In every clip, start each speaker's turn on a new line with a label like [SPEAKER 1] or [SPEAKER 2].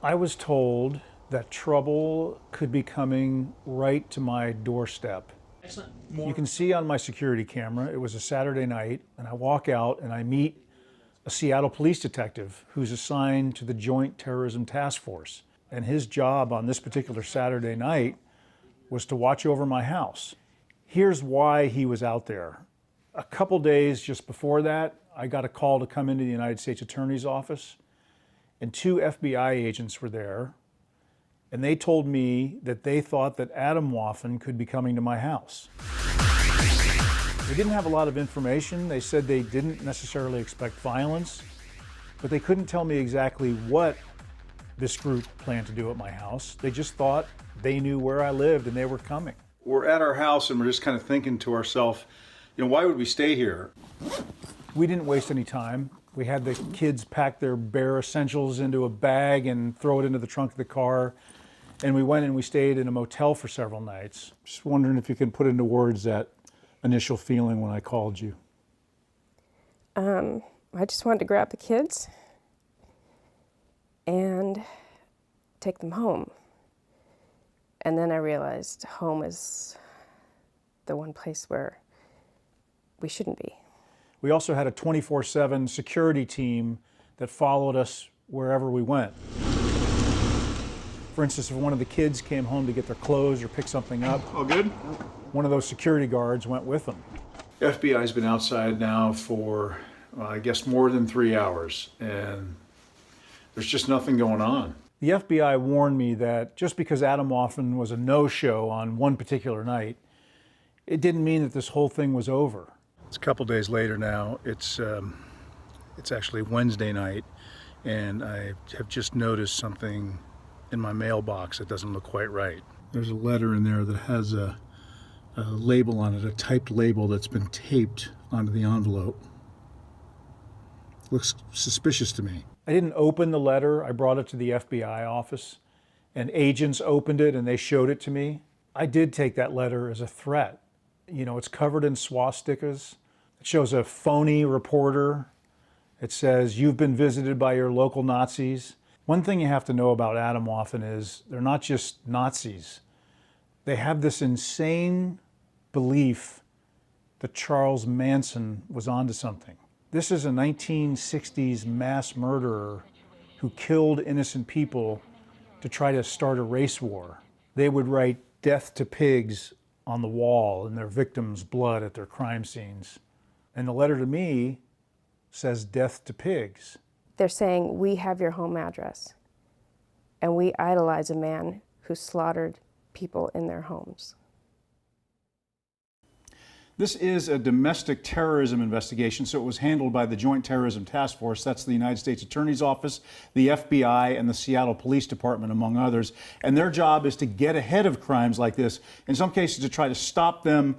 [SPEAKER 1] I was told that trouble could be coming right to my doorstep.
[SPEAKER 2] Excellent.
[SPEAKER 1] You can see on my security camera, it was a Saturday night, and I walk out and I meet a Seattle police detective who's assigned to the Joint Terrorism Task Force. And his job on this particular Saturday night was to watch over my house. Here's why he was out there. A couple days just before that, I got a call to come into the United States Attorney's Office, and 2 FBI agents were there, and they told me that they thought that Atomwaffen could be coming to my house. They didn't have a lot of information. They said they didn't necessarily expect violence, but they couldn't tell me exactly what this group planned to do at my house. They just thought they knew where I lived and they were coming.
[SPEAKER 3] We're at our house and we're just kind of thinking to ourselves, why would we stay here?
[SPEAKER 1] We didn't waste any time. We had the kids pack their bare essentials into a bag and throw it into the trunk of the car. And we went and we stayed in a motel for several nights. Just wondering if you can put into words that initial feeling when I called you.
[SPEAKER 4] I just wanted to grab the kids and take them home. And then I realized home is the one place where we shouldn't be.
[SPEAKER 1] We also had a 24/7 security team that followed us wherever we went. For instance, if one of the kids came home to get their clothes or pick something up,
[SPEAKER 3] All good?
[SPEAKER 1] one of those security guards went with them.
[SPEAKER 3] FBI's been outside now for, I guess, more than 3 hours, and there's just nothing going on.
[SPEAKER 1] The FBI warned me that just because Atomwaffen was a no-show on one particular night, it didn't mean that this whole thing was over. It's a couple days later now. It's actually Wednesday night, and I have just noticed something in my mailbox that doesn't look quite right. There's a letter in there that has a label on it, a typed label that's been taped onto the envelope. Looks suspicious to me. I didn't open the letter. I brought it to the FBI office, and agents opened it and they showed it to me. I did take that letter as a threat. It's covered in swastikas. It shows a phony reporter. It says, "You've been visited by your local Nazis." One thing you have to know about Atomwaffen is they're not just Nazis. They have this insane belief that Charles Manson was onto something. This is a 1960s mass murderer who killed innocent people to try to start a race war. They would write "death to pigs" on the wall in their victims' blood at their crime scenes. And the letter to me says "death to pigs."
[SPEAKER 4] They're saying, we have your home address, and we idolize a man who slaughtered people in their homes.
[SPEAKER 1] This is a domestic terrorism investigation, so it was handled by the Joint Terrorism Task Force. That's the United States Attorney's Office, the FBI, and the Seattle Police Department, among others. And their job is to get ahead of crimes like this, in some cases to try to stop them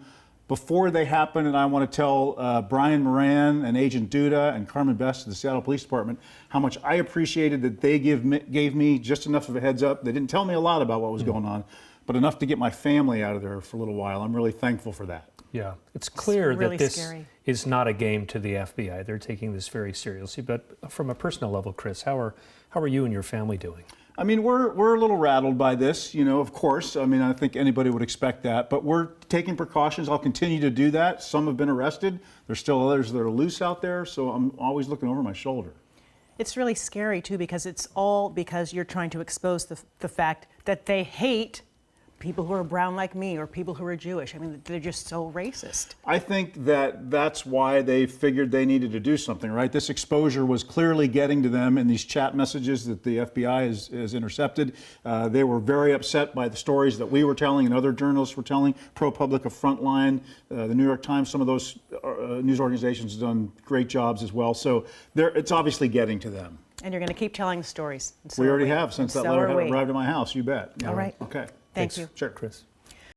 [SPEAKER 1] before they happen. And I want to tell Brian Moran and Agent Duda and Carmen Best of the Seattle Police Department how much I appreciated that they gave me just enough of a heads up. They didn't tell me a lot about what was going on, but enough to get my family out of there for a little while. I'm really thankful for that.
[SPEAKER 2] Yeah, it's clear
[SPEAKER 5] really
[SPEAKER 2] that this
[SPEAKER 5] scary.
[SPEAKER 2] is not a game to the FBI. They're taking this very seriously. But from a personal level, Chris, how are you and your family doing?
[SPEAKER 1] I mean, we're a little rattled by this, of course. I mean, I think anybody would expect that, but we're taking precautions. I'll continue to do that. Some have been arrested. There's still others that are loose out there, so I'm always looking over my shoulder.
[SPEAKER 5] It's really scary, too, because it's all because you're trying to expose the fact that they hate people who are brown like me or people who are Jewish. I mean, they're just so racist.
[SPEAKER 1] I think that's why they figured they needed to do something, right? This exposure was clearly getting to them in these chat messages that the FBI has intercepted. They were very upset by the stories that we were telling and other journalists were telling. ProPublica, Frontline, the New York Times, some of those news organizations have done great jobs as well. So it's obviously getting to them.
[SPEAKER 5] And you're going to keep telling the stories. And so
[SPEAKER 1] We already
[SPEAKER 5] are
[SPEAKER 1] have since that
[SPEAKER 5] So
[SPEAKER 1] letter
[SPEAKER 5] are we.
[SPEAKER 1] arrived at my house, you bet.
[SPEAKER 5] All right.
[SPEAKER 1] Okay.
[SPEAKER 5] Thank you.
[SPEAKER 1] Sure.
[SPEAKER 2] Chris.